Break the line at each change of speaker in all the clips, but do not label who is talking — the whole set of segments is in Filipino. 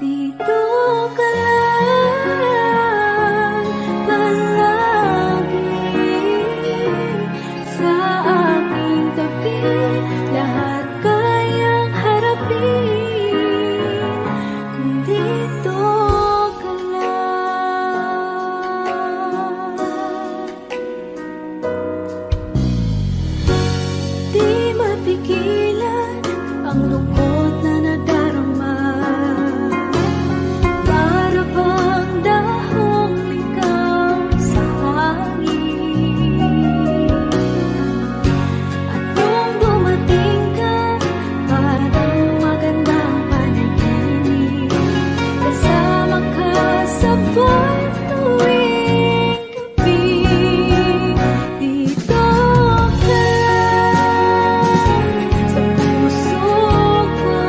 dito ka lang palagi sa aking tabi, lahat kayang harapin kung dito ka lang. Di mapigilan ang lungkot na nadarama, para bang dahong ligaw sa hangin. At nung dumating ka, parang magandang panaginip, kasama ka sa buwan tuwing gabi. Dito ka lang sa puso ko,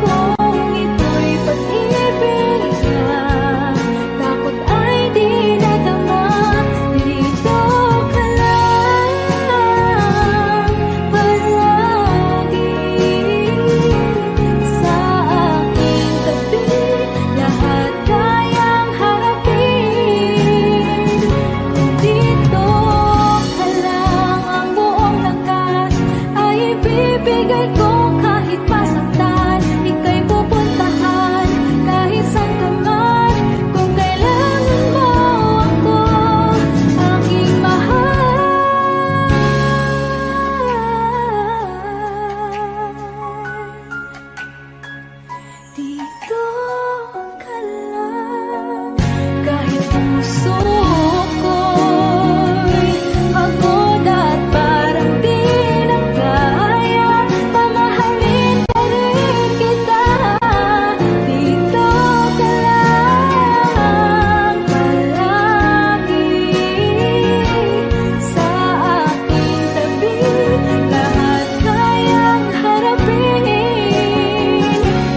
kung ito'y pag-ibig na takot ay di nadama. Dito ka lang palagi sa aking tabi, lahat kayang harapin kung dito ka lang. Ang buong lakas ay ibibigay ko kahit masaktan, ika'y pupuntahan kahit saan ka man. Kung kailangan mo ako, aking mahal, dito ka lang. Kahit puso ko'y pagod at parang di na kaya, mamahalin pa rin kita. Dito ka lang palagi sa aking tabi, lahat kayang harapin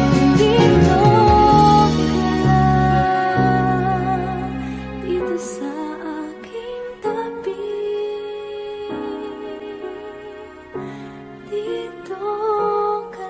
kung dito ka lang. Dito sa aking tabi, dito ka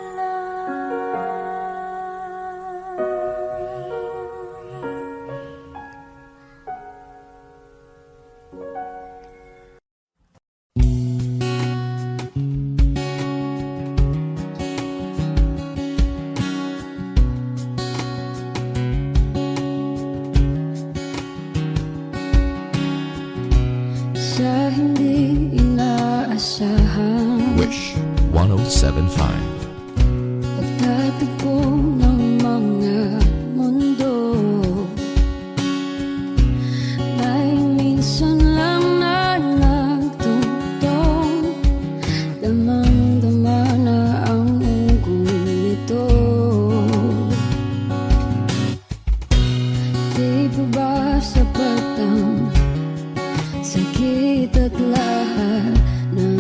Sa hindi inaasahan,
Wish 1075.
pagtatagpo ng mga mundo, may minsan lang na nagtutong, damang-dama na ang unggoy nito. Di pa ba sapat ang sakit at lahat ng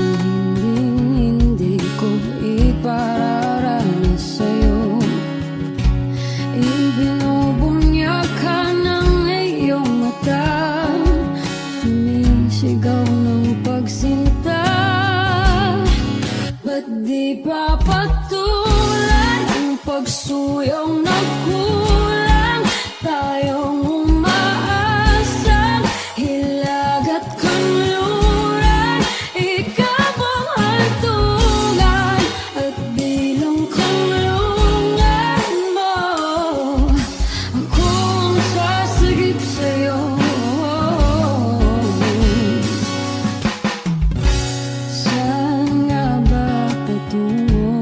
hindi ko ipararanas sa'yo? Ibinubunyag ka ng iyong mata, sumisigaw ng pagsinta. Ba't di pa patulan ang pagsuyong nagkulang? Tayong umaasang hilag at kanluran, ikaw ang hantungan at bilang kanlungan mo. Akong sasagip sa'yo. Saan nga ba patungo?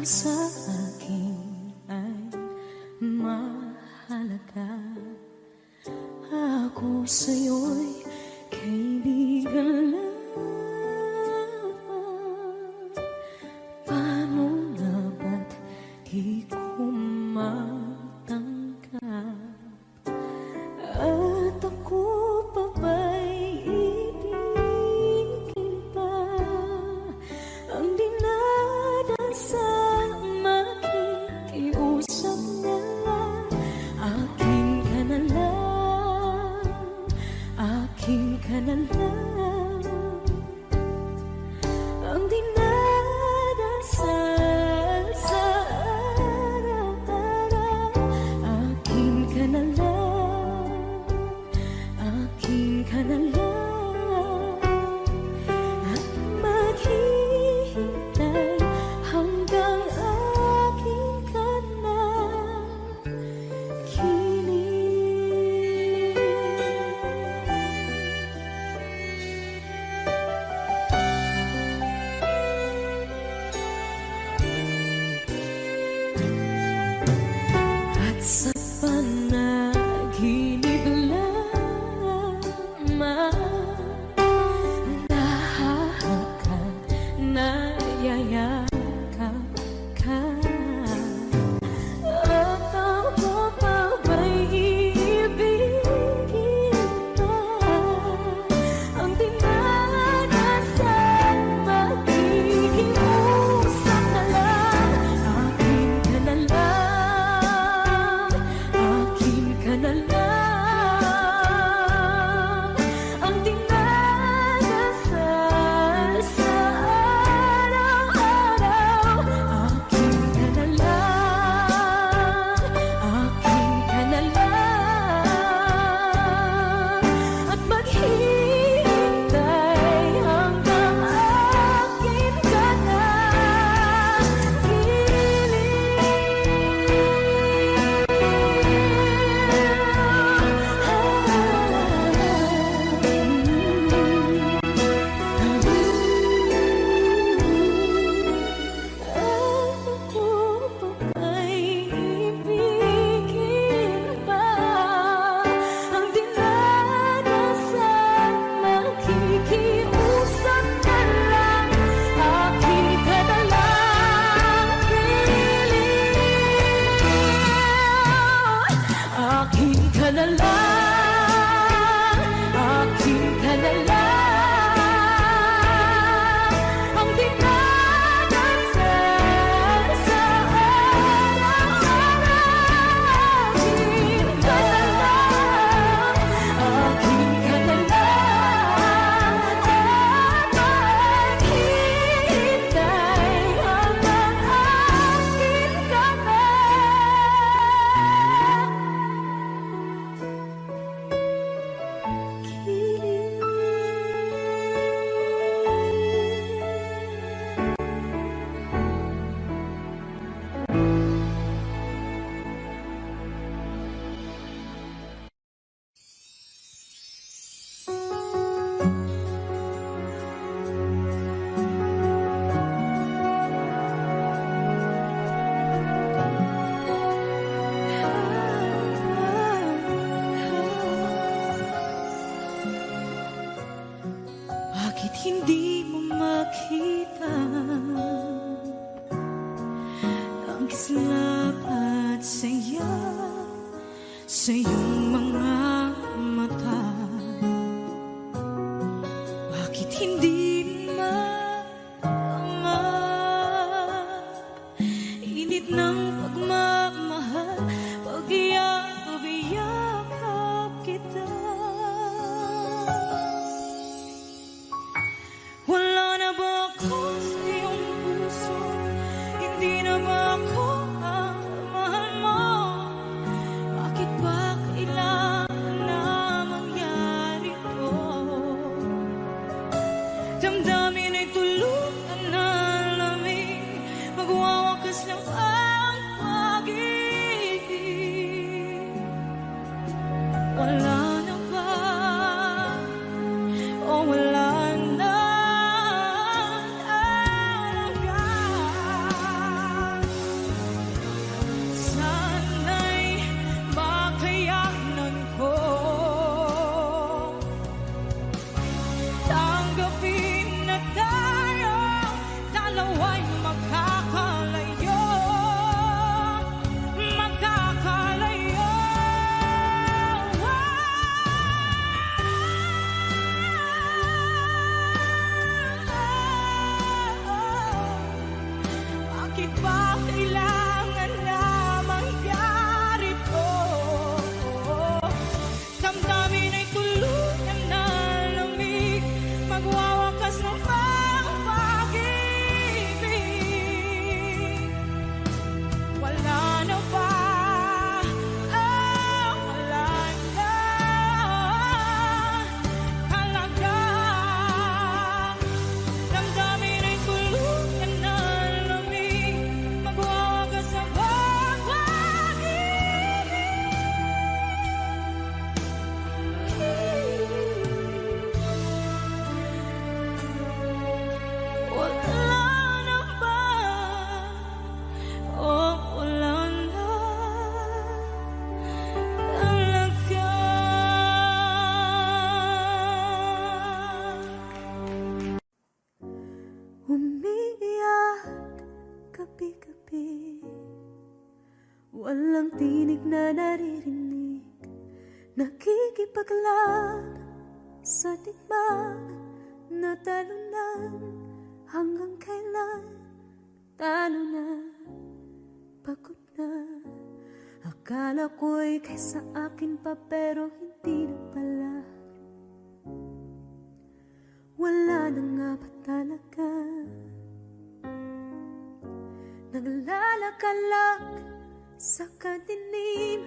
sa akin ay mahalaga. Ako sa'yo'y kaibigan lang. Paano nga ba't di ko matanggap? At ako pa ba'y ibigin pa? Ang dinadasal makikiusap na lang. Akin ka na lang, akin ka na lang. Ang dinadasal sa araw-araw. Akin ka na lang, akin ka na lang. At maghihintay hanggang akin ka na kilig. At sa panaginip lamang nahahagkan, nayayakap ka. At ako pa ba'y iibigin pa? Ang dinadasal makikiusap na lang. Akin ka na lang, akin ka na lang. Ang dinadasal sa araw-araw. Akin ka na lang, akin ka na lang. At maghihintay hanggang akin ka na Ako pa ba'y ibigin pa? Ang dinadasal makikiusap na lang. Akin ka na lang, kilig. Akin ka na lang, akin ka na lang. Ang dinadasal sa araw-araw. Akin ka na lang, akin ka na lang. At maghihintay hanggang akin ka na Bakit hindi mo makita ang kislap at saya sa iyong mga mata? Bakit hindi maama init ng pagmamahal pag iyakap kita? Wala na ba ako sa iyong puso? Hindi na ba ako ang mahal mo? Bakit ba kailangan Di ba kailangan na mangyari to? Damdamin ay tuluyan na lamig, magwawakas ng pag-ibig. Wala na ba? Wala na talaga. Damdamin ay tuluyan na lamig, magwawakas ng pag-ibig. Wala na ba? Wala na talaga. Umiiyak gabi-gabi, walang tinig na naririnig, nakikipaglaban sa digmaan na talunan. Hanggang kailan? Talo na, pagod na. Akala ko'y kaysa akin pa, pero hindi na pala. Wala na nga ba talaga? Naglalakalag sa kadilim,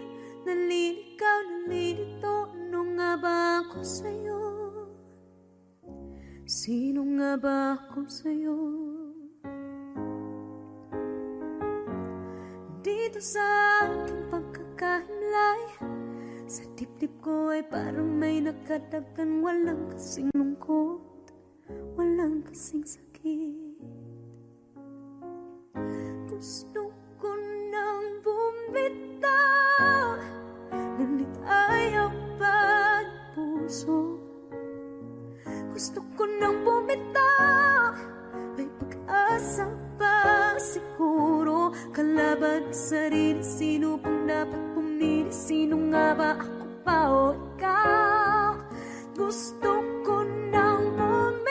naliligaw, nalilito. Ano nga ba ako sa'yo? Sino nga ba ako sa'yo? Dito sa aking pagkakahimlay, sa dibdib ko ay parang may nakadagan. Walang kasing lungkot, walang kasing sakit. Gusto ko nang bumitaw, ngunit ayaw pa ng puso. Gusto ko nang bumitaw, may pag-asa pa siguro. Kalaban ang sarili, sino bang dapat pumili? Sino nga ba, ako pa o ikaw? Gusto ko nang bumitaw.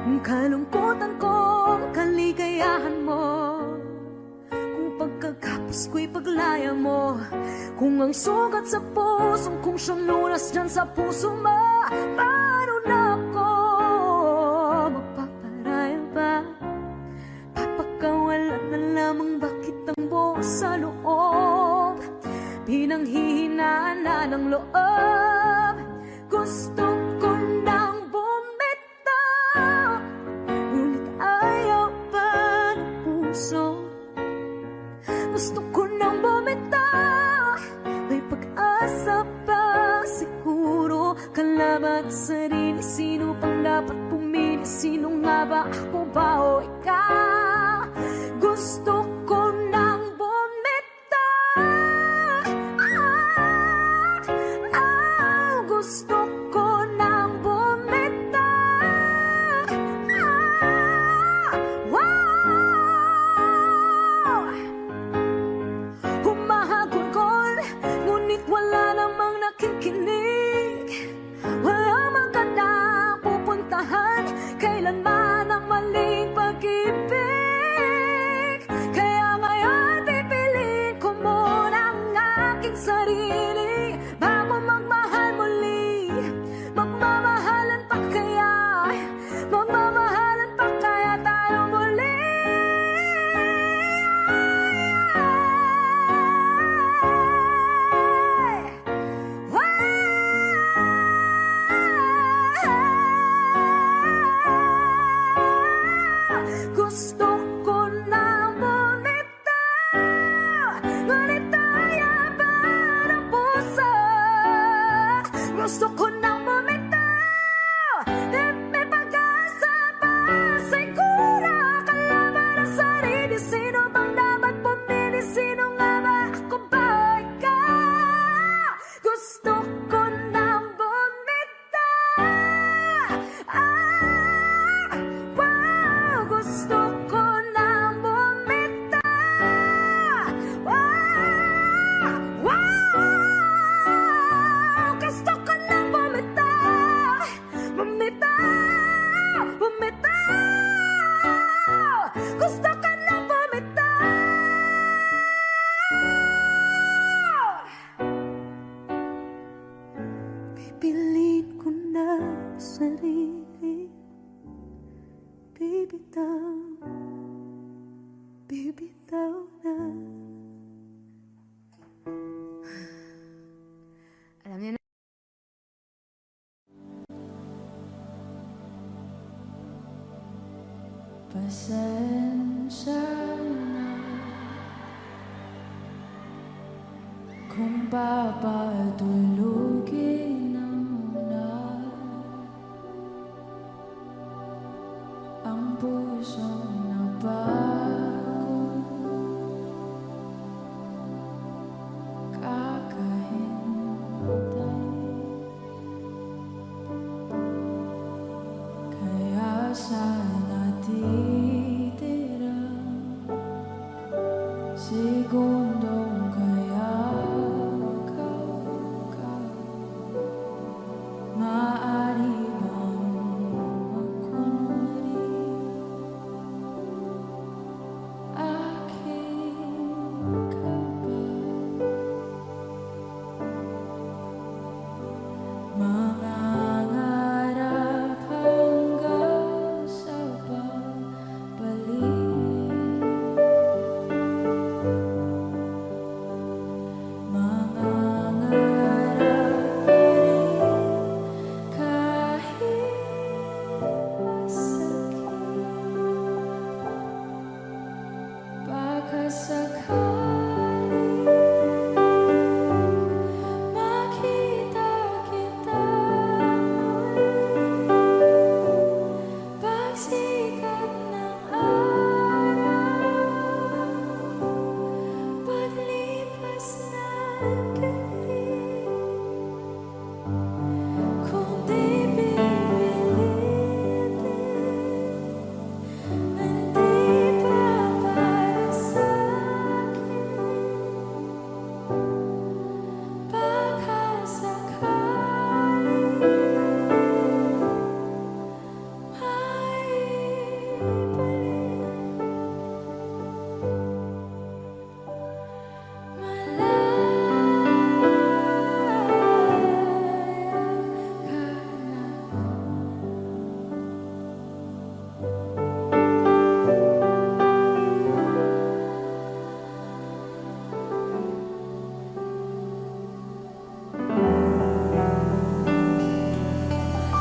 Ang kalungkutan ko, kaligayahan mo, kung pagkagapos ko'y paglaya mo, kung ang sugat sa pusong kung siyang lunas dyan sa puso mo. Paano na ako magpaparaya ba? Papakawalan na lamang, bakit ang buo sa loob? Pinanghihinaan na ng loob. Gusto ko nang bumitaw, ngunit ayaw pa ng puso. Gusto ko nang bumitaw, may pag-asa pa siguro. Kalaban ang sarili, sino pang dapat pumili? Sino nga ba, ako ba o ikaw? Gusto ko nang bumitaw. Gusto ko nang bumitaw. Wow! Humahagulgol, ngunit wala namang nakikinig. Wala magandang pupuntahan, kailanman ang maling pag-ibig. Kaya ngayon pipiliin ko muna ang aking sarili, bago magmahal muli. Magmamahalan pa kaya? Magmamahalan pa kaya tayo muli? Gusto ko na bumitaw, ngunit ayaw pa ng puso. Gusto ko nang bumitaw, may pag-asa pa siguro. Kalaban ang sarili, sino bang dapat pumili? Sino nga ba, ako ba o ikaw? Gusto ko nang bumitaw. Wow! Gusto ko nang bumitaw. Wow! Wow! Gusto ko nang bumitaw. sarili. Bibitaw, bibitaw na. Alam niyo na.
Pasensya na kung papatulugin na muna ang pusong napagod, kakahintay. Kaya sana titira segundong kayakaw ka. Maaari bang magkunwari aking ka ba? Mangangarap hanggang sa pagbalik, mangangarap pa rin kahit masakit. Baka sakali makita kita muli pagsikat ng araw, paglipas ng gabi. Kung di pipilitin, hindi pa para sa'kin. Baka sakali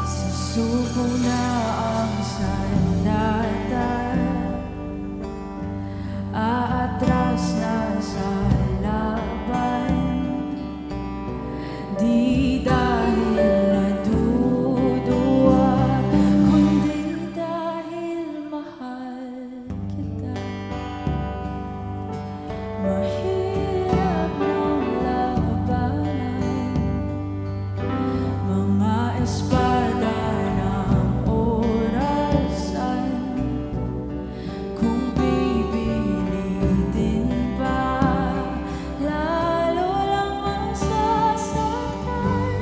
susuko na ang sandata, aatras na sa laban. Di dahil naduduwa, kundi dahil mahal kita. Mahirap ng labanan, mga espada ng orasan. Kung pipilitin pa, lalo lang masasaktan.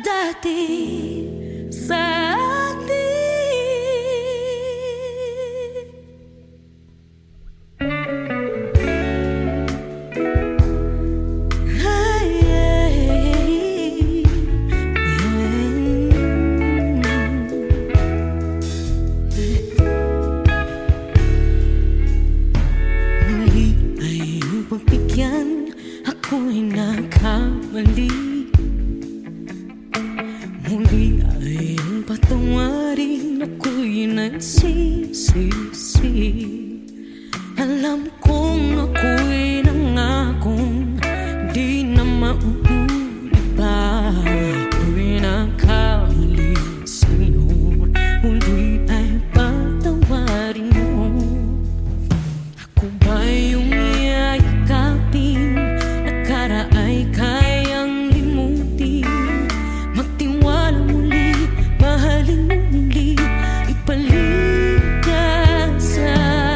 dati sa atin. Muli ay pagbigyan, ako'y nakamali. Muli ay patawarin, ako'y nagsisisi. Alam kong ako'y nangakong di na mauulit pa. Ako'y nakamali sa'yo, muli ay patawarin mo. Ako ba yung yayakapin, nakaraay kayang limutin? Magtiwala muli, mahalin mo muli, ibalik ka sa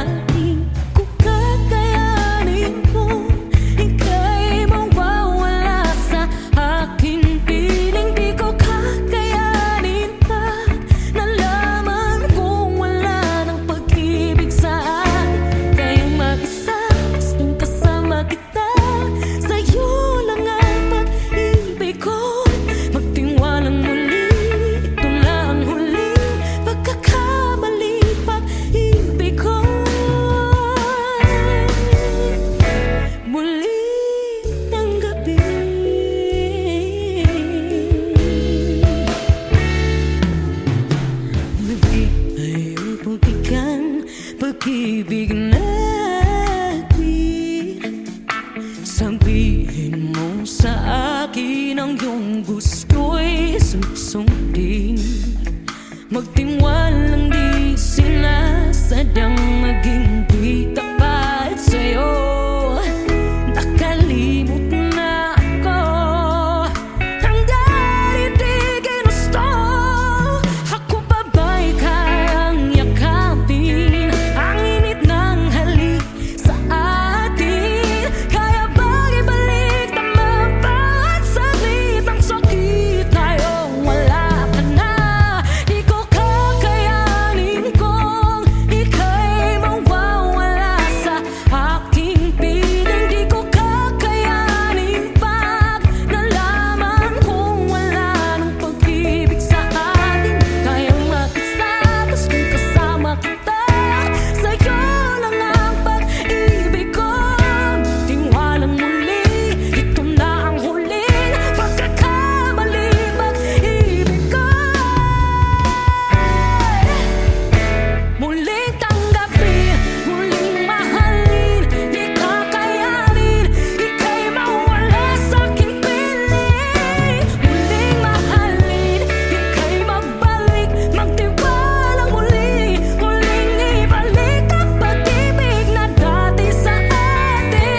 akin. Kung kakayanin ko, ika'y mawawala sa akin. Piling di ko kakayanin pa, nalaman kong wala ng pag-ibig sa akin. Kayang mag-isa, gustong kasama kita, sa'yo lang ang pag-ibig ko. Magtiwalang muli, ito na ang huling pagkakamali, pag-ibig ko. Muli tanggapin. Muli ay pagbigyan, pag-ibig natin. Sabihin mo sa akin ang iyong gusto'y susundin. Magtiwalang di sinasadyang maging di tapat sa'yo. Nakalimot na ako, hanggang di ginusto. Ako pa ba'y kayang yakapin ang init ng halik sa atin? Kaya bang ibalik naman bawat saglit ang sakit ngayong wala ka na? Di ko kakayanin kung ika'y mawawala sa aking piling. Di ko kakayanin pag nalaman kong wala ng pag-ibig sa atin. Kayang mag-isa, gustong kasama kita, sa'yo lang ang pag-ibig ko. Tiwalang muli, ito na ang huling pagkakamali, pag-ibig ko. Muling tanggapin, muling mahalin, di kakayanin, ika'y mawala sa aking piling. Muling mahalin, ika'y magbalik, magtiwalang muli, muling ibalik ang pag-ibig na dati sa atin.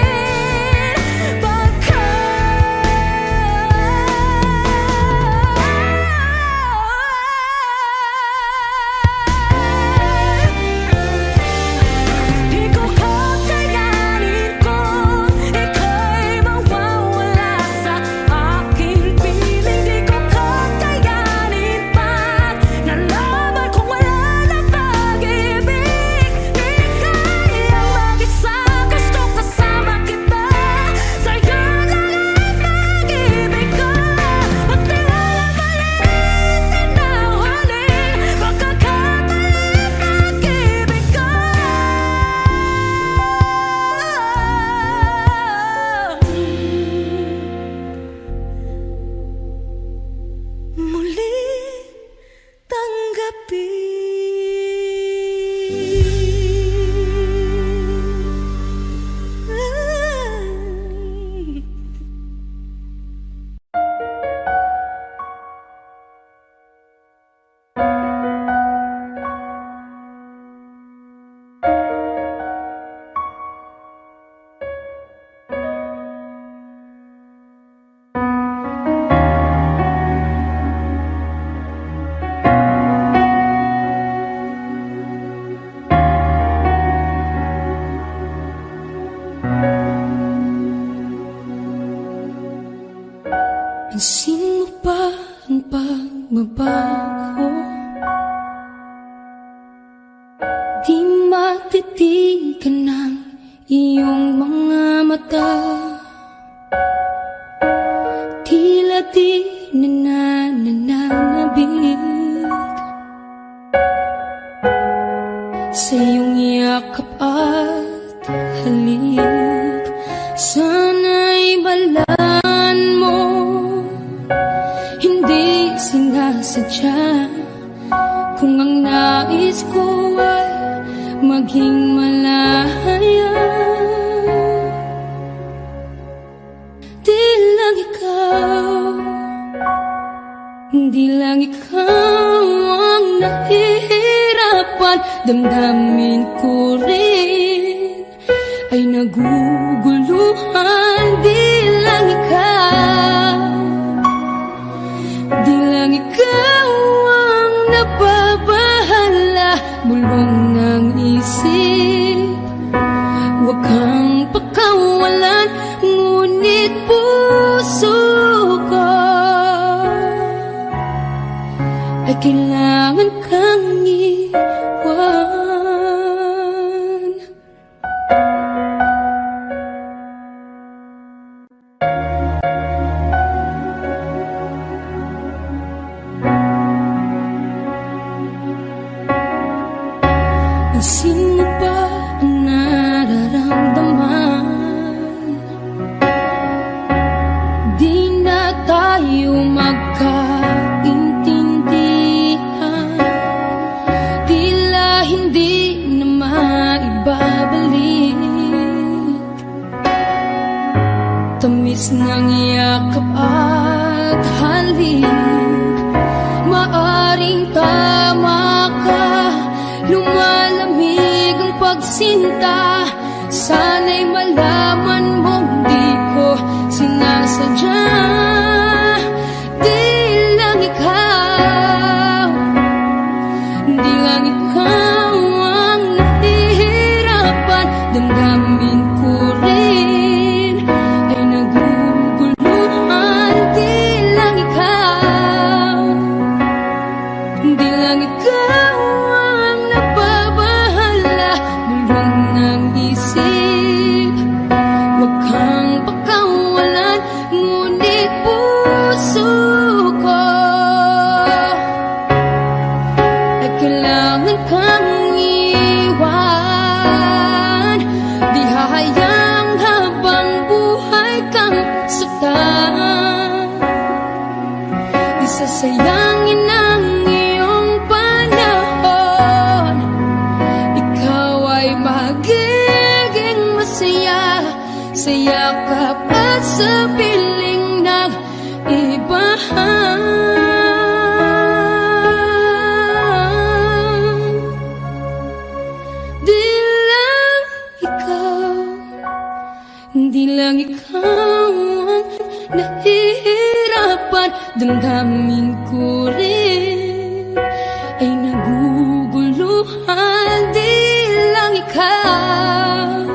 Di ko kakayanin kung ika'y mawawala sa aking piling. Di ko kakayanin pag nalaman kong wala na pag-ibig. Di kaya mag-isa, gustong kasama kita, sa'yo lang ang pag-ibig ko. Magtiwalang maliit na huling pagkakamali, pag-ibig ko. Muli tanggapin. Pansin mo ba ang
pagbabago, di matitigan ng iyong mga mata. Tila di nananabig sa iyong yakap at halik. Sana'y balaan mo, hindi sinasadya. Kung ang nais ko ay maging malaya, di lang ikaw, di lang ikaw ang nahihirapan. Damdamin ko rin ay naguguluhan. Di lang ikaw, di lang ikaw ang nababahala. Bulong ng isip, huwag kang pakawalan, ngunit puso ko ay kailangan kang iwan. Sino ba ang nararamdaman? Di na tayo magkaintindihan, tila hindi na maibabalik. Tamis ng yakap at halik, maaring tama ka. Lumalamig ang pagsinta, sana'y malaman mong di ko sinasadya. Di lang ikaw, di lang ikaw ang nahihirapan. Damdamin ko rin ay naguguluhan. Di lang ikaw, di lang ikaw ang nababahala. Bulong ng isip, huwag kang pakawalan, ngunit puso ko ay kailangan kang iwan. Di hahayang habang buhay kang saktan, di sasayangin ang iyong panahon. Ikaw ay magiging masaya sa yakap at sa piling ng iba. Di lang ikaw, di lang ikaw ang nahihirapan. Damdamin ko rin ay naguguluhan. Di lang ikaw,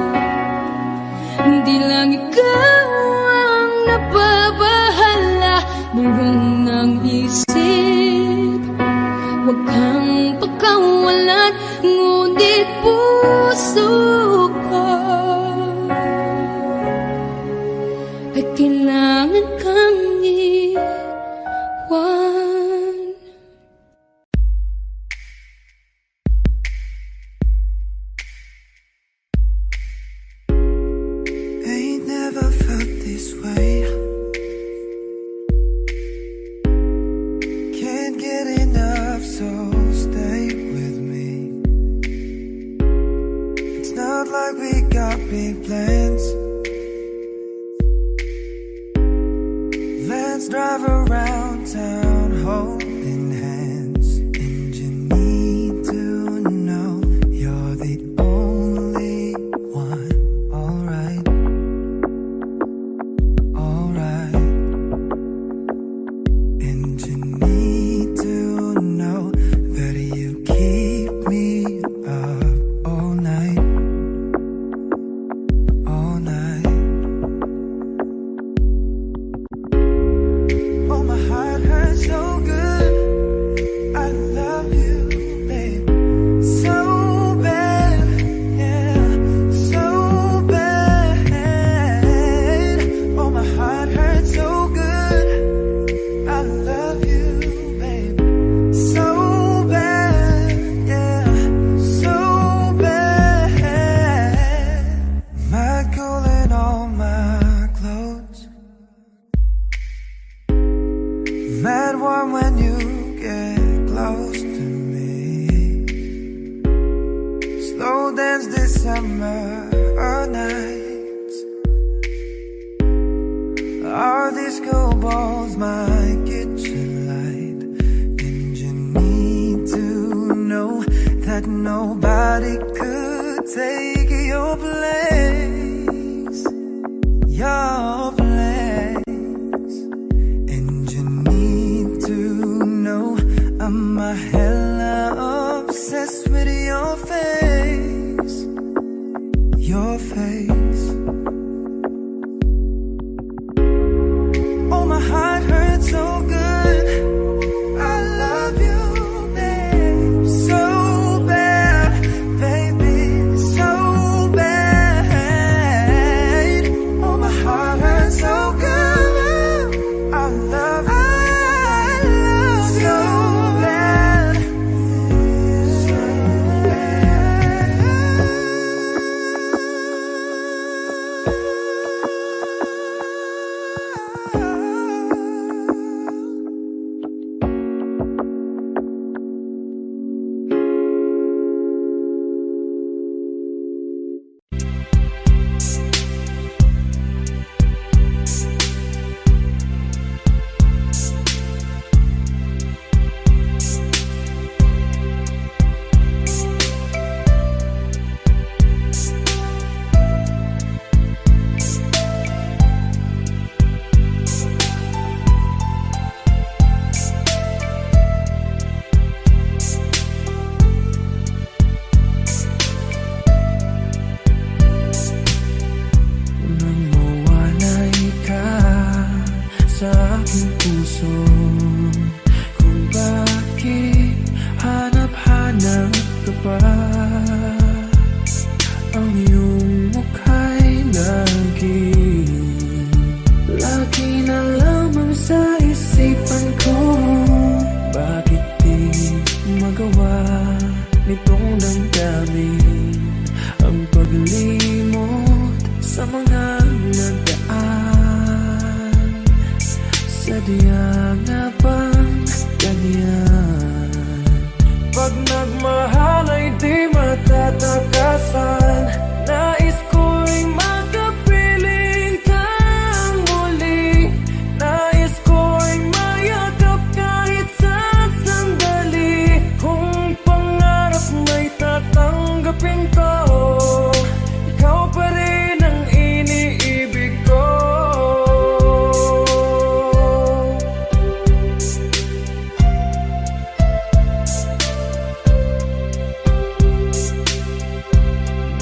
di lang ikaw ang nababahala. Bulong ng isip, huwag kang pakawalan, ngunit puso ko ay kailangan kang iwan.
Ain't never felt this way. Can't get enough, so stay with me. It's not like we got big plans. Let's drive around town holding hands. And you need to know you're the only one. Alright, alright. And you need to know that you keep me up all night, all night. Oh, my heart hurts so good. get warm when you get close to me. Slow dance this summer nights. Our disco balls, my kitchen light. And you need to know that nobody could take your place. Your place. And you need to know I'm a hella obsessed with your face. Your face. Oh, my heart hurts so good. I love you, babe, so bad, baby, so bad. Oh, my heart hurts so good. I love you so bad, so nang mawalay ka sa aking puso, kung bakit hanap-hanap ka pa. Ang iyong mukha'y lagi na lamang sa isipan ko. Bakit di magawa nitong damdamin ang paglimot sa mga nagdaan? Sadya nga bang ganyan? Pag nagmahal ay di matatakasan. Nais ko'y makapiling kang muli. Nais ko'y mayakap kahit sa sandali. Kung pangarap may tatanggapin ko, ikaw pa rin ang iniibig ko.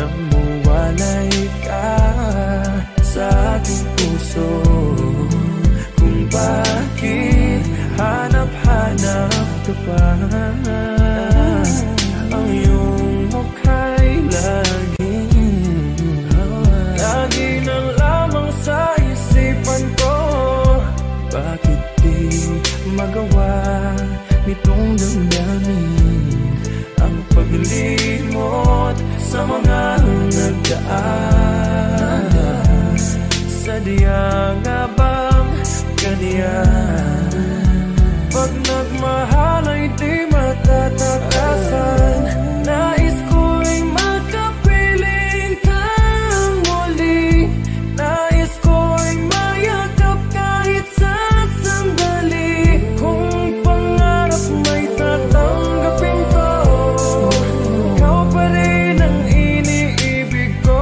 Nang mawalay ka sa aking puso, kung bakit hanap-hanap ka pa. Ang iyong mukha'y lagi na lamang sa isipan ko. Bakit di magawa nitong damdamin ang paglimot sa mga nagdaan? Sadya nga bang ganyan? Pag nagmahal ay di matatakasan. Nais ko'y makapiling kang muli. Nais ko'y mayakap kahit sa sandali. Kung pangarap may tatanggapin ko, ikaw pa rin ang iniibig ko.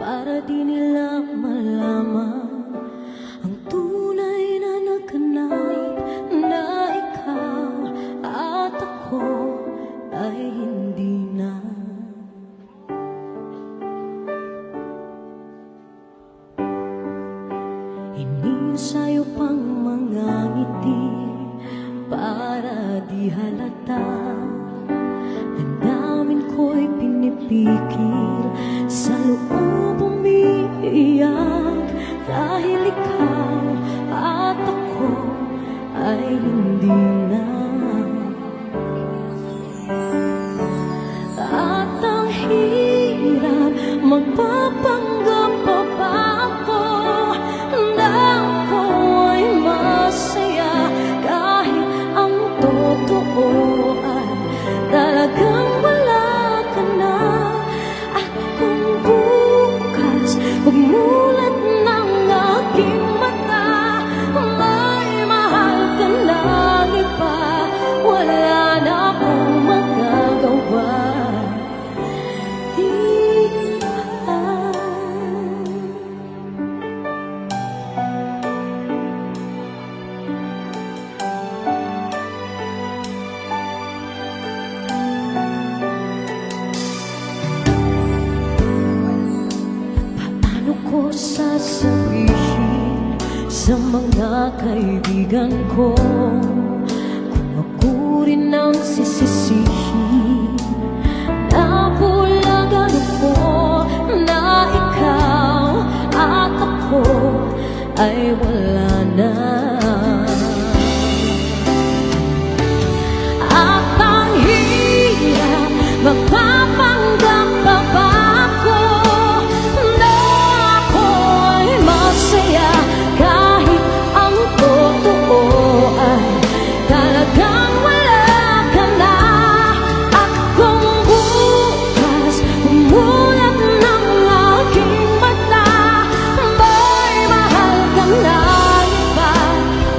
para di nila malaman ang tunay na nagkanayat na ikaw at ako ay hindi na. Inisayo pang mga ngiti para di halata. Ang namin ko'y pinipikil sa loob umiiyak dahil ikaw at ako ay hindi na. At ang hirap magpapanggap pa ba ako na ako ay masaya kahit ang totoo ay talagang wala ka na. At kung bukas pagmulat ng aking mata may mahal ka na iba, wala na akong magagawa. Paano ko sasabihin sa mga kaibigan ko kung ako rin ang sisisihin? Nabulagan ako na ikaw at ako ay wala na. At ang hirap magpapanggap pa ba ako na ako ay masaya kahit ang totoo ay talagang wala ka na. At kung bukas umulat ng aking mata may mahal ka na iba,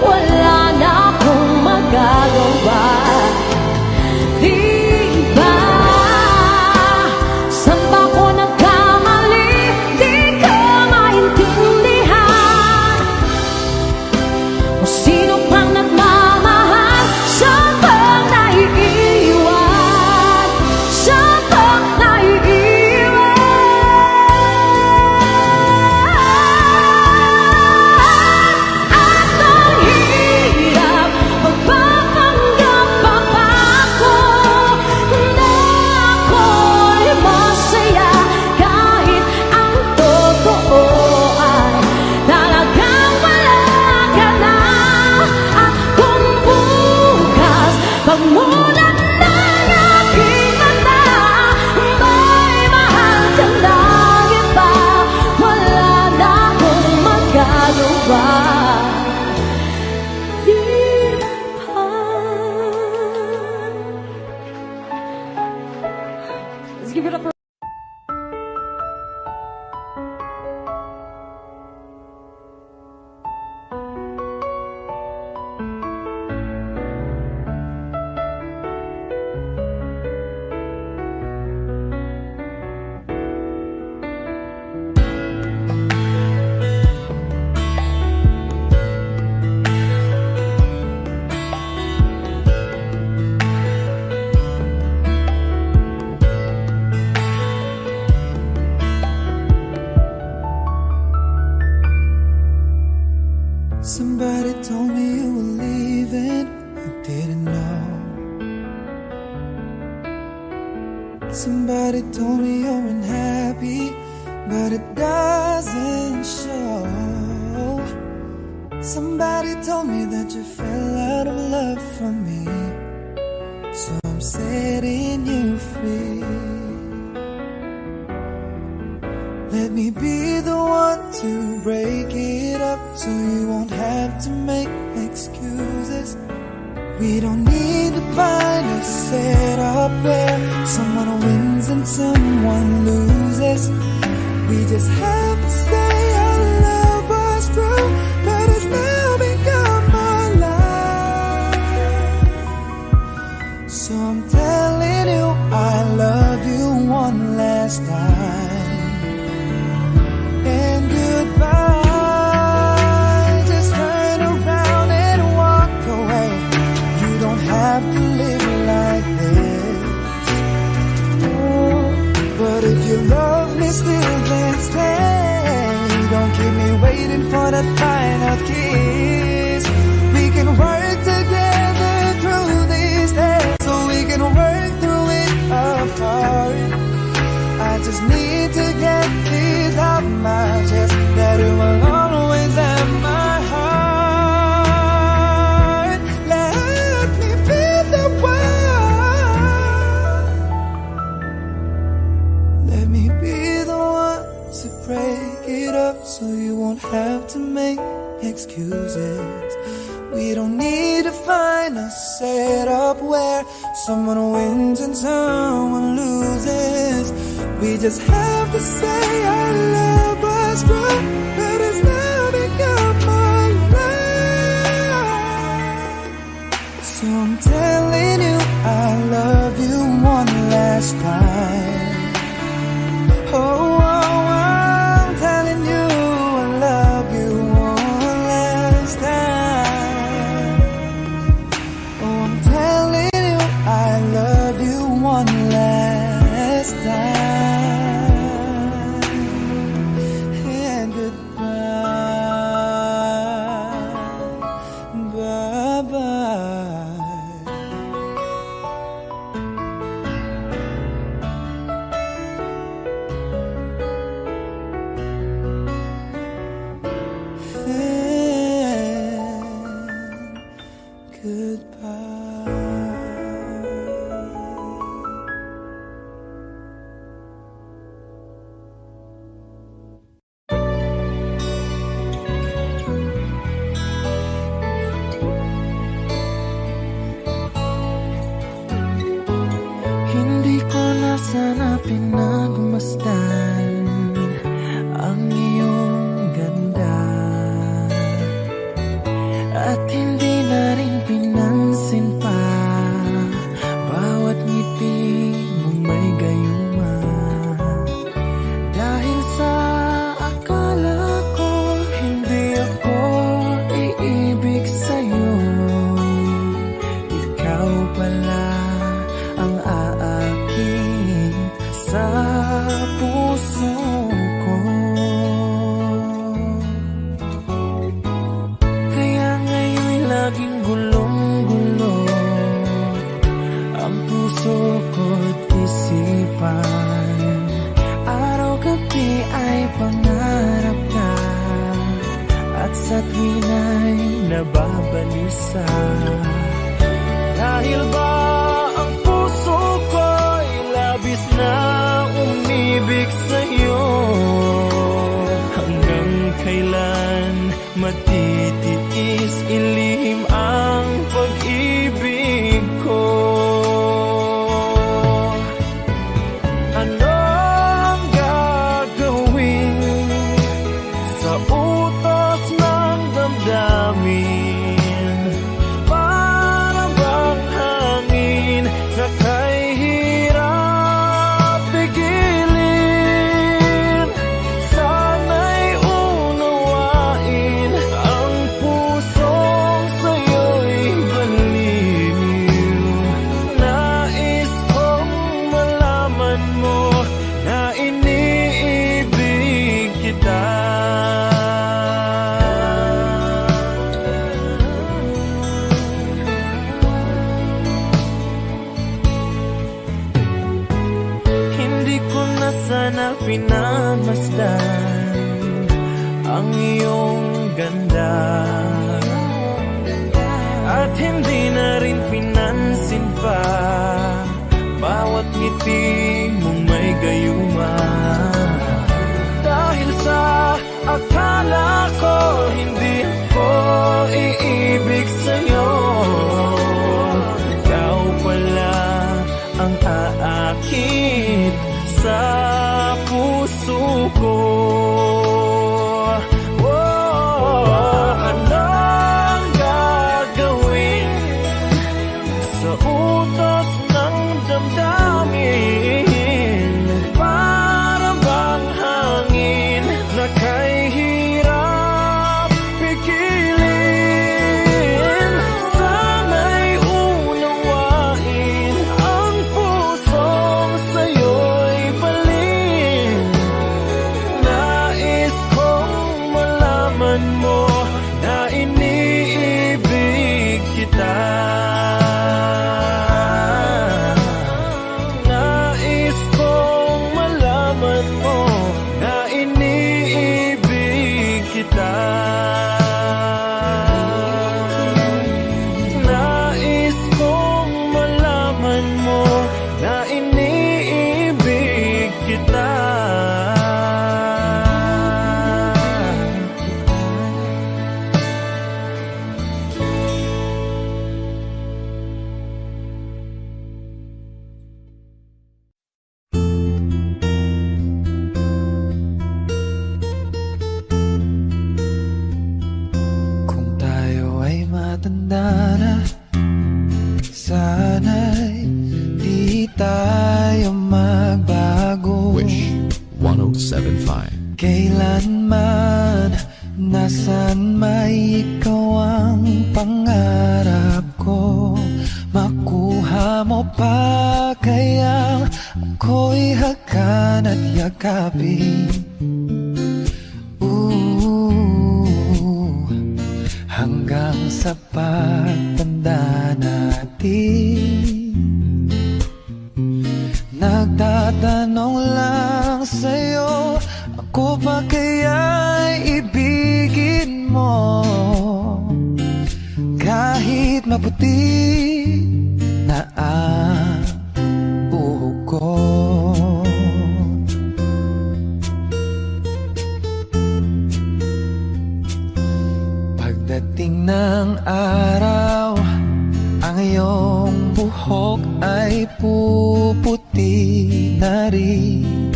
wala na akong magagawa. Di ba? Saan ba ko nagkamali? Di ko maintindihan. O sino pang nagmamahal? Saan bang naiiwan? Saan bang naiiwan? At ang hirap magpapanggap pa ba ako na ako'y masaya kahit ang totoo ay talagang wala ka na. At kung bukas pagmulat ng aking mata may mahal ka na iba, wala na akong magagawa. Di ba? Let's give it up for
Somebody told me you were leaving, I didn't know. Somebody told me you're unhappy, but it doesn't show. Somebody told me that you fell out of love for me, so I'm setting you free. Let me be the one to break it up so you won't have to make excuses. We don't need to find a setup where someone wins and someone loses. We just have to say our love was true, but it's now become our life. So I'm telling you I love you one last time. don't keep me waiting for that final kiss. We can work together through these days, so we can work through it apart. I just need to get this off my chest, that it will always have my heart. Let me be the one. Let me be the one to break it up, so you won't have to make excuses. We don't need to find a setup where someone wins and someone loses. We just have to say our love was true, but it's now become my life. So I'm telling you I love you one last time. Oh, I'm telling you I love you one last time. Oh, I'm telling you I love you one last time. And goodbye, bye-bye. Hindi ko na sana pinagmasdan ang iyong ganda, at hindi na rin pinansin pa bawat ngiti mong may gayuma. Dahil sa akala ko hindi ako iibig sa'yo, ikaw pala ang aakin sa puso ko. Kaya ngayon'y laging gulong-gulo ang puso ko't isipan. Araw-gabi ay pangarap ka, at sa tuwina'y nababalisa. Dahil ba ang puso ko'y labis na umibig sa'yo? Hanggang kailan matitiis ilihim ang pag-ibig ko? Ano ang gagawin sa utos ng damdamin? Para bang hangin na kay hirap pigilin? Sana'y unawain ang pusong sa'yo'y baliw. Nais kong malaman mo na iniibig kita. Hindi ko na sana pinamasdan ang iyong ganda, at hindi na rin pinansin pa bawat ngiti mong may gayuma. Dahil sa akala ko hindi ako iibig sa'yo, ikaw pala ang aakit sa puso ko. Ano ang gagawin sa utos ng damdamin? Para bang hangin na kay hirap pigilin? Sana'y unawain ang pusong sa'yo'y balin. Nais kailanman, nasan may ikaw ang pangarap ko. Makuha mo pa kaya ako'y hakan at yakapin. Hanggang sa pagtanda natin, nagtatanong lang sa'yo, ako ba kaya'y ibigin mo? Kahit maputi na ang buhok ko. Pagdating ng araw, ang iyong buhok ay puputi na rin.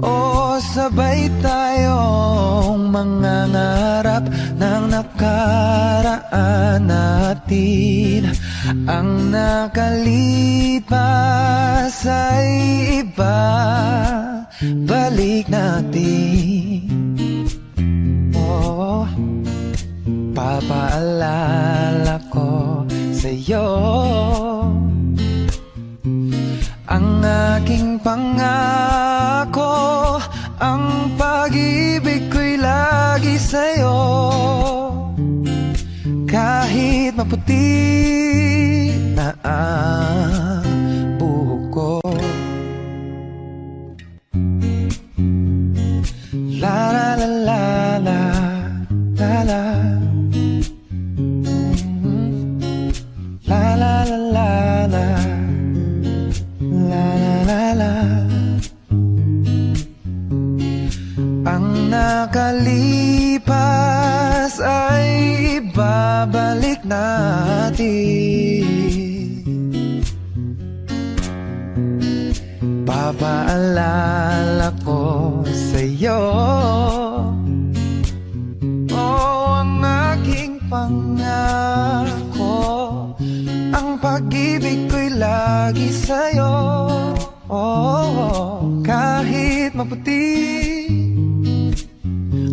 O sabay tayong mangangarap ng nakaraan natin. Ang nakalipas ay iba, balik natin. Oh, papaalala ko sa'yo ang aking pangako, ang pag-ibig ko'y lagi sa'yo. Kahit maputi na ang buhok ko. La la la la la la la. La la la la la. La la la la. Ang nakalipas ay ibabalik natin. Papaalala ko sa'yo, oh, ang aking pangako, ang pag-ibig ko'y lagi sa'yo. Oh, kahit maputi,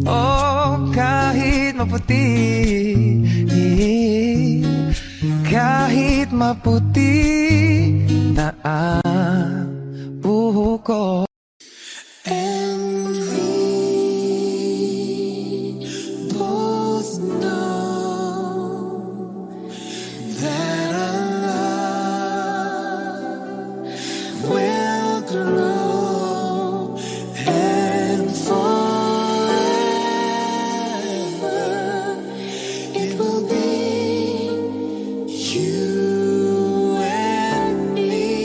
oh, kahit maputi, kahit maputi na ang buhok ko. And we both know that our love will grow and forever it will be you and me.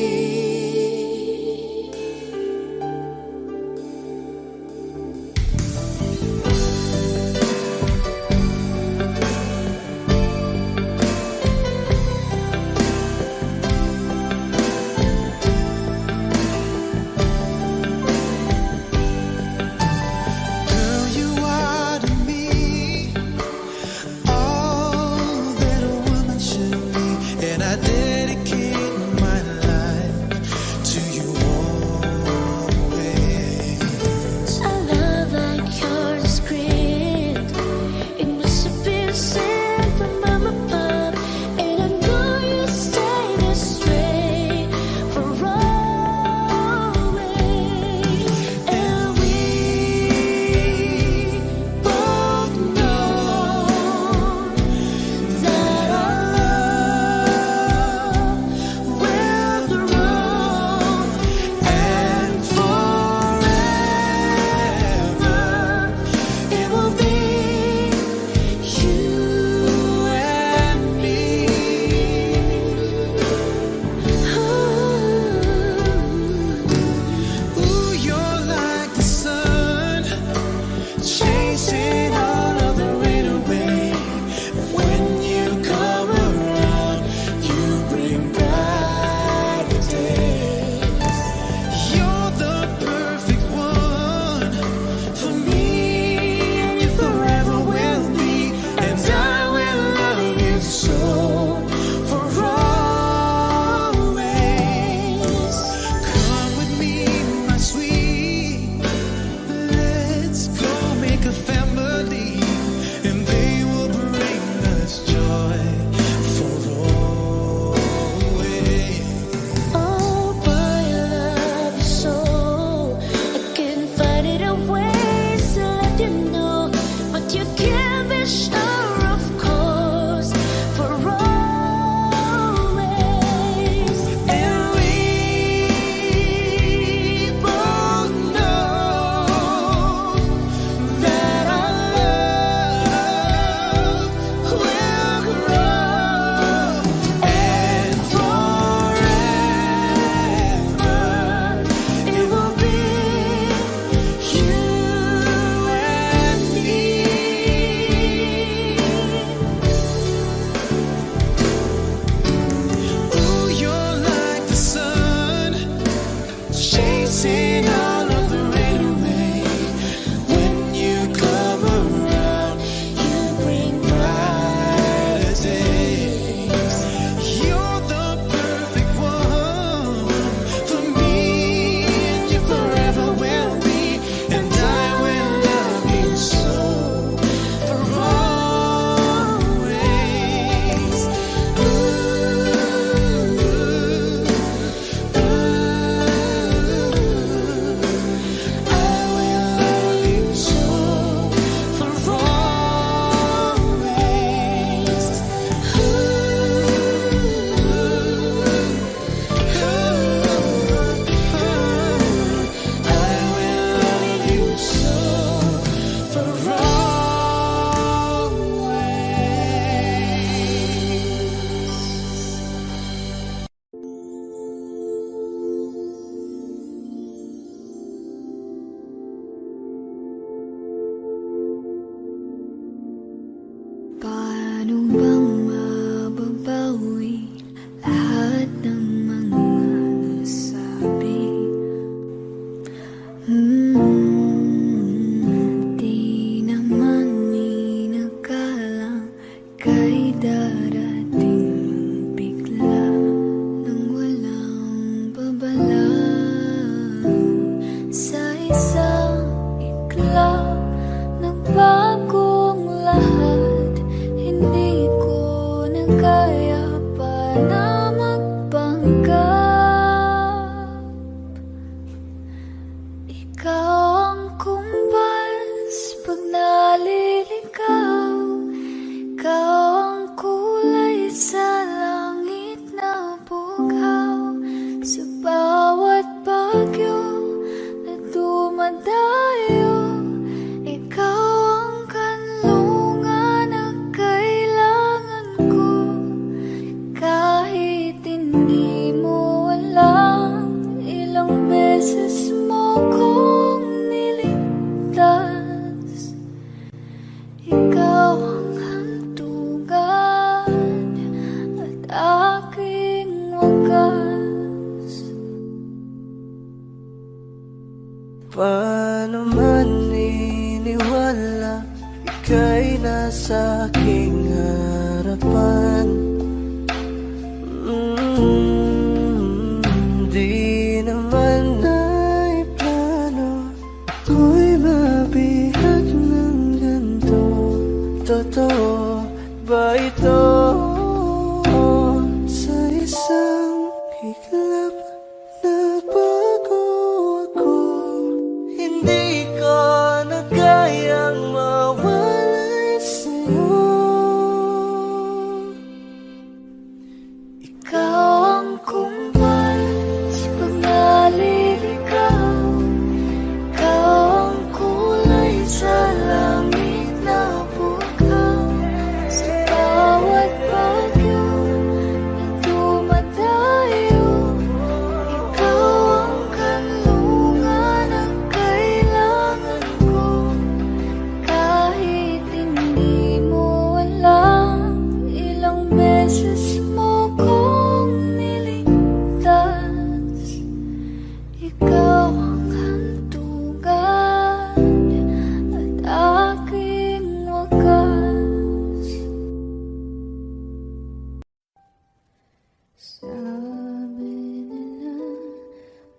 sa aking harapan. Di naman ay plano ko'y mabihag ng ganito. Totoo ba ito? Sa isang iglap nagbago ako. Hindi ko na kayang mawalay sa'yo. Ikaw ang kumpal sa pagliligaw. Ikaw ang kulay sa langit na bukaw. Sa bawat bagyo na dumadayo, ikaw ang kanlungan na kailangan ko. Kahit hindi mo alam, ilang beses mo kong niligtas. Ikaw ang hantungan at aking wakas. Sabi nila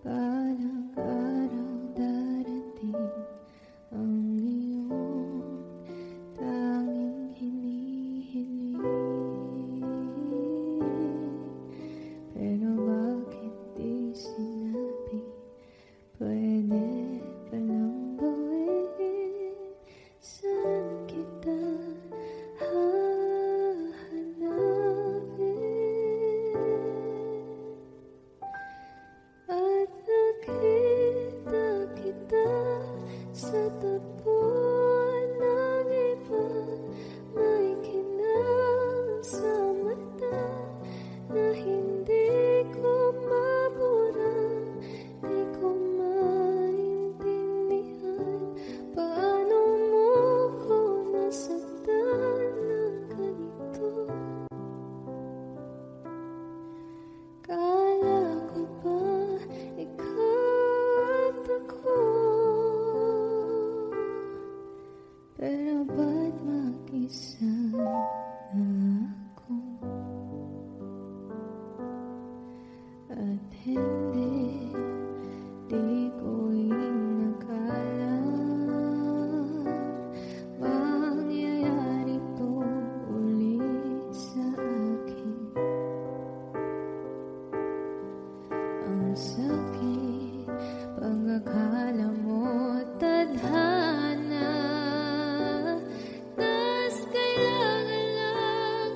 balang araw darating ang iyong tanging hinihiling. Pero bakit di sinabi? Pwede palang gawin. Saan kita hahanapin? At nakita kita sa tapuan ng iba. May kinang sa mata na hindi ko mabura. Di ko maintindihan paano mo ko nasaktan ng ganito. Kala ko ba ikaw at ako? Pero ba't mag-isa na ako? At hindi, di ko inakala mangyayari to ulit sa akin. Ang sakit, pag-akala mo tadhana. Tas kailangan lang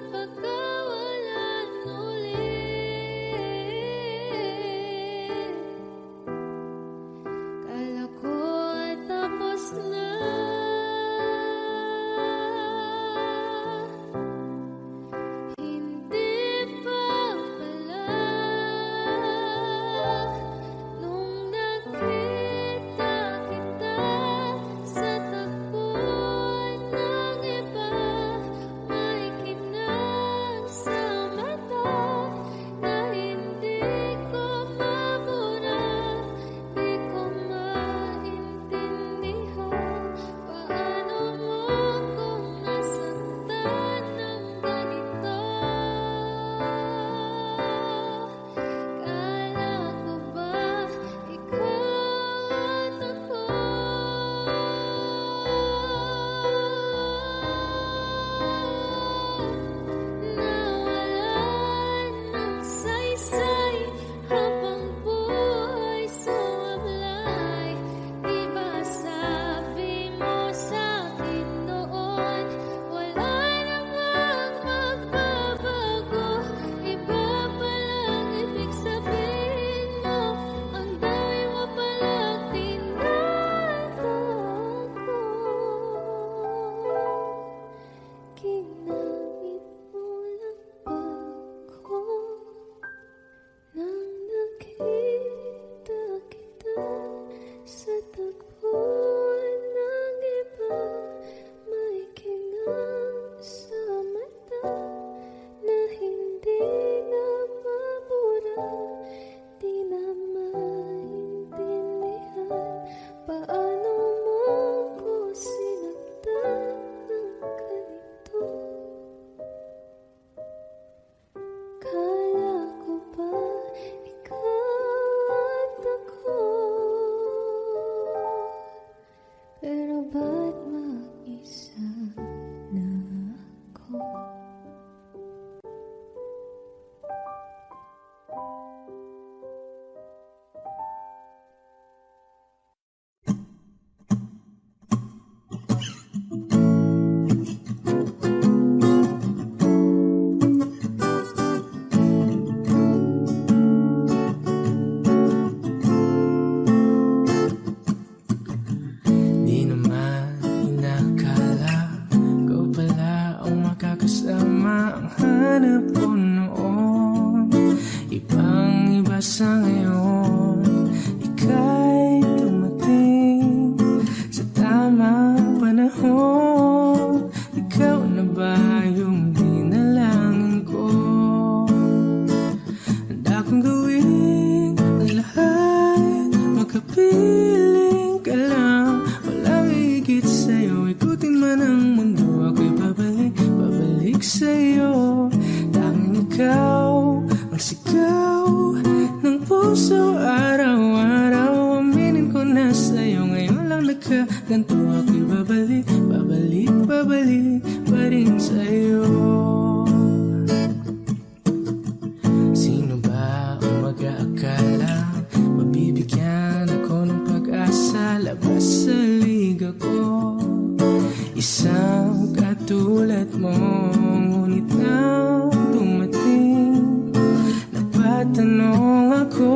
hinanap ko noon, ibang-iba sa ngayon. Ika'y dumating sa tamang panahon. Ikaw na ba yung dinalangin ko? Handa kong gawin ang lahat, makapiling ka lang. Walang higit sa'yo, ikutin man ang mundo, ako'y babalik, babalik sa'yo. Tanging ikaw ang sigaw ng puso araw-araw. Aminin ko na sa'yo, ngayon lang nagkaganto, ako'y babalik, babalik, babalik pa rin sa'yo. Sino ba ang mag-aakala mabibigyan ako ng pag-asa? Labas sa liga ko, isang katulad mo. Ngunit nang dumating, napatanong ako,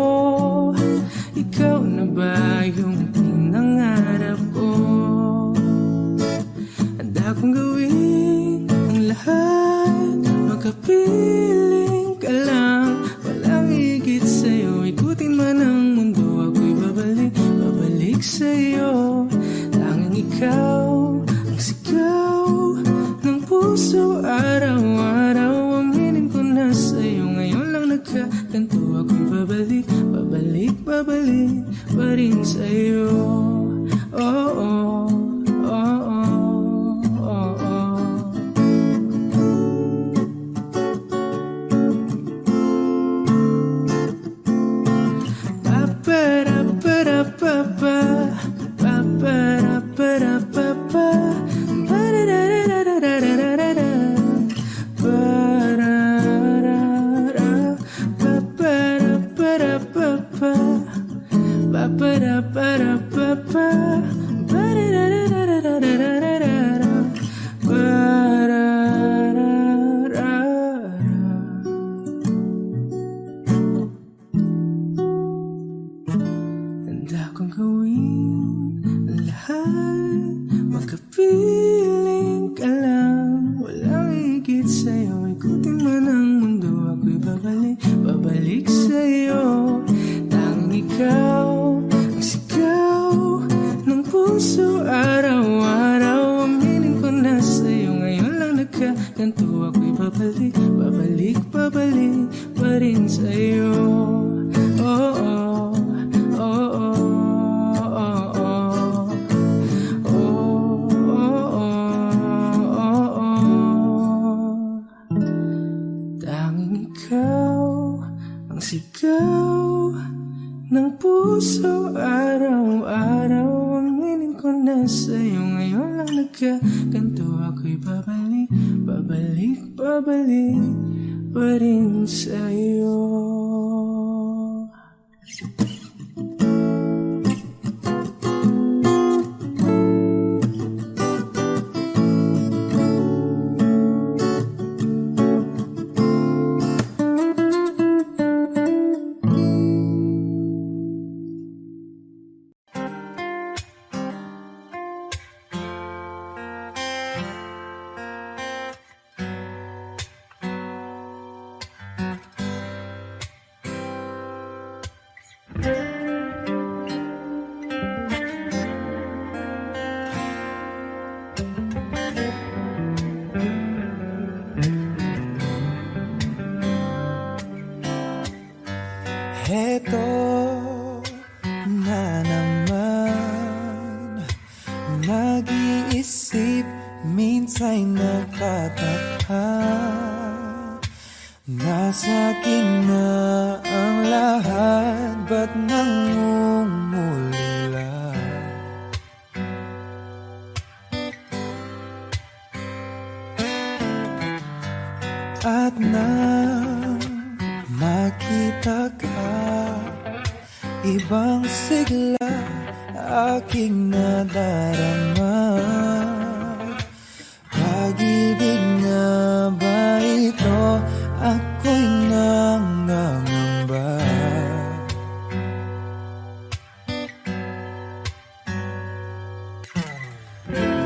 ikaw na ba yung pinangarap ko? Handa kong gawin ang lahat, makapiling ka lang. Walang higit sa'yo, ikutin man ang mundo, ako'y babalik, babalik sa'yo. Tanging ikaw ang sigaw ng puso araw-araw. Aminin ko na sa'yo, ngayon lang nagkaganto, ako'y babalik, babalik, babalik pa rin sa'yo. Oh, oh, oh, oh, oh, oh. Ba-ba-da-ba-da-ba-ba, ba-ba-da-ba-da-ba-ba, ba-da-da-da-da-da-da-da-da, ba-da-da-da, ba-ba-da-ba-da-ba-ba, ba-ba-da-ba-da-ba-ba, ba-da-da-da-da-da-da-da-da, ba-da-da-da. Handa kong gawin ang lahat, makapiling ka lang. Walang higit sa'yo, ikutin man ang mundo, ako'y babalik, babalik sa'yo. Tanging ikaw ang sigaw ng puso araw-araw. Aminin ko na sa'yo, ngayon lang nagkaganto, ako'y babalik, babalik, babalik pa rin sa'yo. Oh, oh, oh, oh, oh, oh. Oh, oh, oh, oh. Tanging ikaw ang sigaw ng puso araw-araw. Aminin ko na sa'yo, ngayon lang nagkaganto, ako'y babalik, babalik, babalik pa rin sa'yo.
Heto na naman, nag-iisip, minsan'y nagtataka. Nasa akin na ang lahat, ba't nangungulila? At nang makita ka, ibang sigla aking nadarama. Pag-ibig na ba ito? Ako'y nangangamba.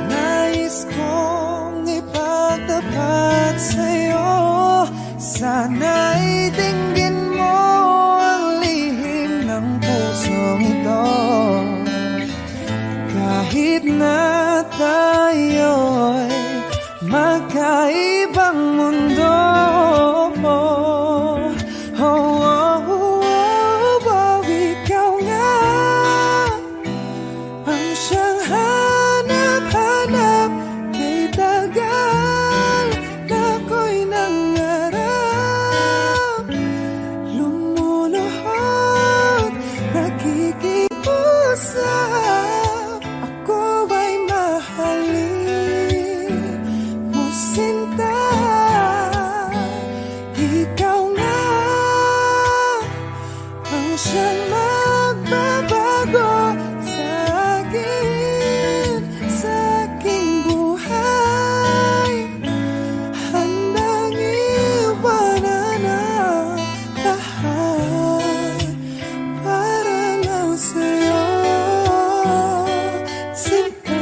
Nais kong ipagtapat sa'yo magkaibang mundo. Oh, oh, oh, oh, ikaw nga ang siyang hanap-hanap. Kay tagal na ako'y nangarap, lumuluhod, nakikiusap. Ako ay mahalin mo, sinta. Ikaw nga ang siyang magbabago sa akin, sa aking buhay. Handang iwanan ang lahat para lang sa'yo, sinta.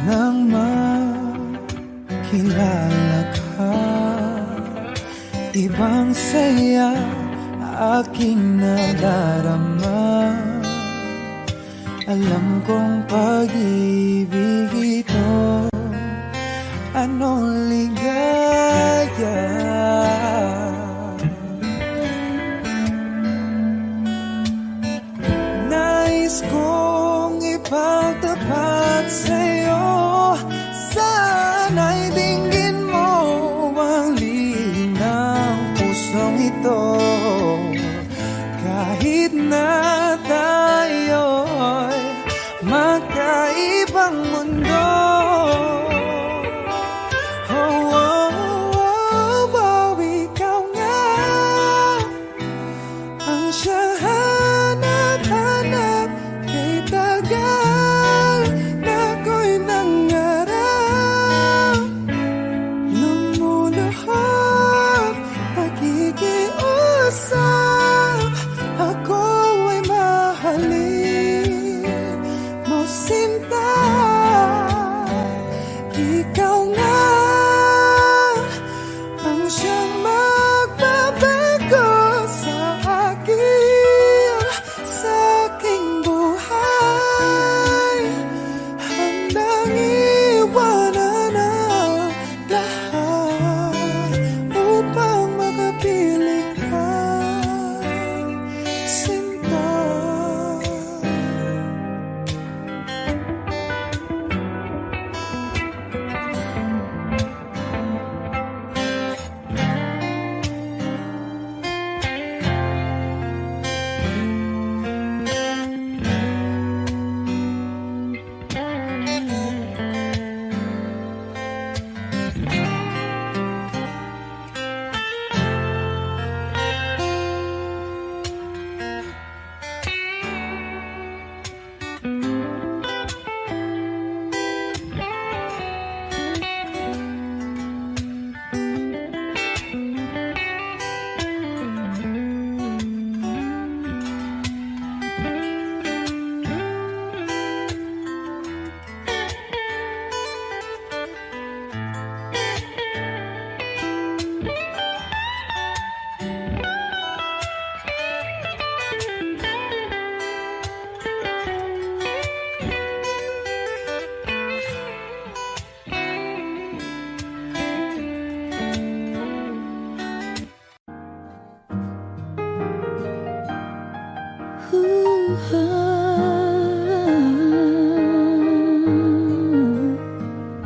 Nang makilala ka, ibang saya aking nadarama. Alam kong pag-ibig ito, anong ligaya. Nais kong ipagtapat sa'yo, sana'y dinggin mo ang lihim ng pusong ito. Kahit na tayo'y magkaibang mundo. Oh, oh, oh, oh, ikaw nga ang siyang hanap-hanap. Kay tagal na ako'y nangarap, lumuluhod, nakikiusap. Ako ay mahalin mo, sinta. Ikaw nga ang siyang magbabago sa akin, sa aking buhay. Handang iwanan ang lahat upang makapiling ka, sinta.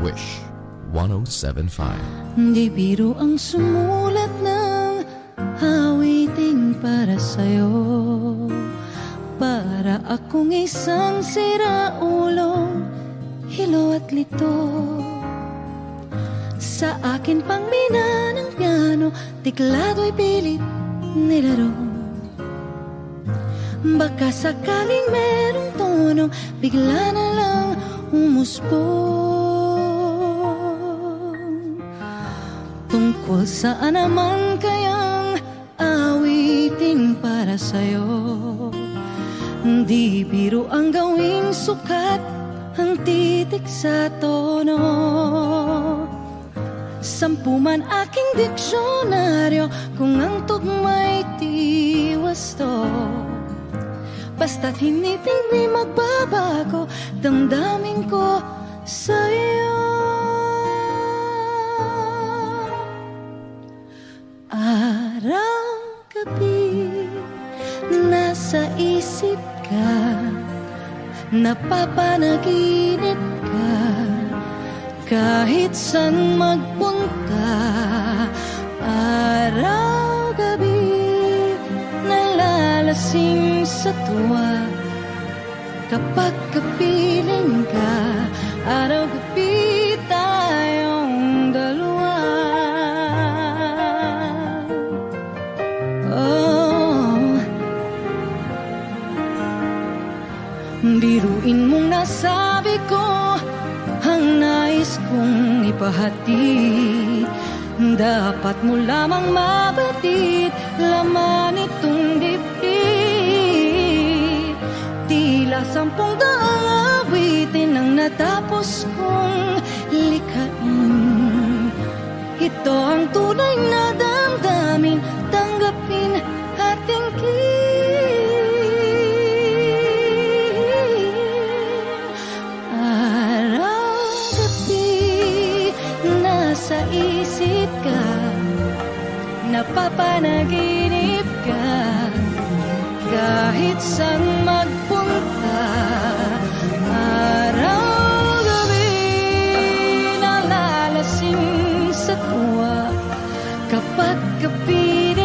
Wish 107.5.
Di biro ang sumulat ng awiting para sa'yo, para akong isang siraulong hilo at lito. Sa akin pang mina ng piano, tiklado'y pilit nilaro. Baka sakaling merong tono, bigla na lang umusbong. Tungkol saan naman kayang awiting para sa'yo? Di biro ang gawing sukat ang titik sa tono. 10 man aking diksyonaryo kung ang tugma'y wasto. Basta't hindi magbabago damdamin ko sa'yo. Araw-gabi nasa isip ka, napapanaginip ka, kahit saan magpunta. Araw-gabi nalalasing sa tuwa, kapag kapiling ka, araw-gabi tayong dalawa. Oh, biruin mong nasabi ko ang nais kong ipahatid. Dapat mo lamang mabatid laman itong dibdib. Tila 10 daang awitin ang natapos kong likhain. Ito ang tunay na damdamin, tanggapin at tingin. Araw-gabi nasa isip ka, napapanaginip ka, kahit saan magpunta. Araw-gabi nalalasing sa tuwa, kapag kapiling